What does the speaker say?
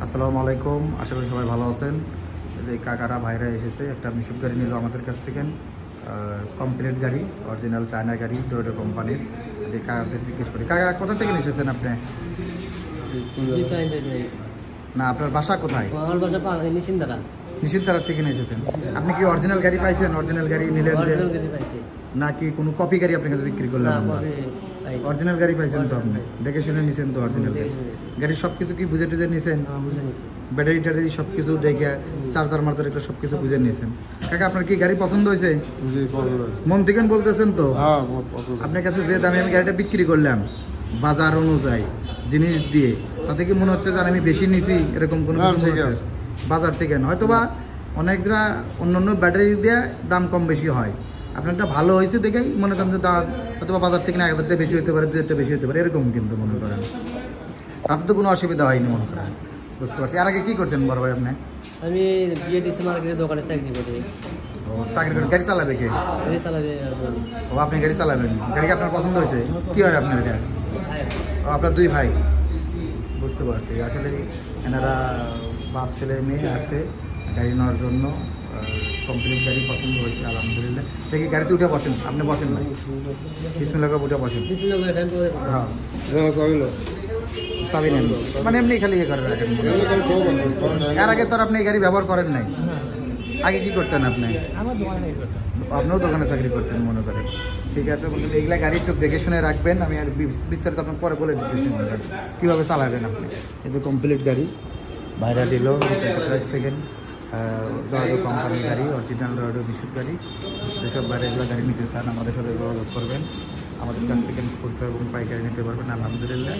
আসসালামু আলাইকুম, আশা করি সবাই ভালো আছেন। এই কাকারা ভাইরা এসেছে, একটা মিশুক গাড়ি নিল আমাদের কাছ থেকে, কমপ্লিট গাড়ি, অরিজিনাল চায়না গাড়ি, টয়োটা কোম্পানির। কাকাদের জিজ্ঞেস করি, কাকা কোথা থেকে এসেছেন আপনি? না, আপনার বাসা কোথায়? আমার বাসা নিশিন্দারা। নিশিন্দারা থেকে নিয়ে এসেছেন। আপনি কি অরিজিনাল গাড়ি পাইছেন? অরিজিনাল গাড়ি নিলেন যে, নাকি কোনো কপি গাড়ি আপনার কাছে বিক্রি করলেন? অরিজিনাল গাড়ি পাইছেন তো আপনি? দেখে শুনে নিছেন তো অরিজিনাল গাড়ি? গাড়ির সব কিছু কি বুঝে টুঝে নিছেন? ব্যাটারি ট্যাটারি সব কিছু দেখে, চার্জার মার্জার এগুলো সব কিছু বুঝে নিয়েছেন। কাকা আপনার কি গাড়ি পছন্দ হয়েছে? মন থেকে বলতেছেন তো? আপনার কাছে যে দামে আমি গাড়িটা বিক্রি করলাম বাজার অনুযায়ী জিনিস দিয়ে, তাতে কি মনে হচ্ছে যে আমি বেশি নিছি এরকম কোনো কিছু মনে হচ্ছে? বাজার থেকে হয়তো বা অনেকটা অন্য ব্যাটারি দিয়ে দাম কম বেশি হয়, আপনারটা ভালো হয়েছে দেখেই মনে করেন যে দাম হয়তো বা বাজার থেকে 1000 টাকা বেশি হতে পারে, 2000 টাকা বেশি হতে পারে, এরকম কিন্তু মনে করেন তাতে তো কোনো অসুবিধা হয়নি মনে করেন। বুঝতে পারছি। আর আগে কী করছেন বড় ভাই আপনি? আমি বিএডিসি মার্কেটের দোকানে চাকরি করি। ও, চাকরি করেন। গাড়ি চালাবে কে? গাড়ি চালাবে। ও, আপনি গাড়ি চালাবেন? গাড়ি কি আপনার পছন্দ হয়েছে? কী হয় আপনার এটা? ও, আপনার দুই ভাই। বুঝতে পারছি। আসলে এনারা বাপ ছেলে মেয়ে আসছে গাড়ি নেওয়ার জন্য, কমপ্লিট গাড়ি পছন্দ হয়েছে আলহামদুলিল্লাহ। দেখি গাড়িতে উঠে বসেন, আপনি বসেন না, বিসমিল্লাহ করে উঠে বসেন। হ্যাঁ, চাবি নেন, মানে এমনি খালি ইয়ে করে রাখেন। এর আগে তো আর আপনি এই গাড়ি ব্যবহার করেন নাই? আগে কি করতেন আপনি? আপনিও দোকানে চাকরি করতেন মনে করেন। ঠিক আছে, এইগুলা গাড়ি একটু দেখে শুনে রাখবেন। আমি আর বিস্তারিত আপনার পরে বলে দিতেছি কীভাবে চালাবেন আপনি। এই যে কমপ্লিট গাড়ি ভাইরা দিল এন্টারপ্রাইজ থেকে, ডয়েডো কোম্পানির গাড়ি, অরিজিনাল ডয়েডো মিশুক গাড়ি। যেসব বাইরে এগুলো গাড়ি নিতে চান আমাদের সাথে যোগাযোগ করবেন, আমাদের কাছ থেকে খুচরা এবং পাইকারি নিতে পারবেন আলহামদুলিল্লাহ।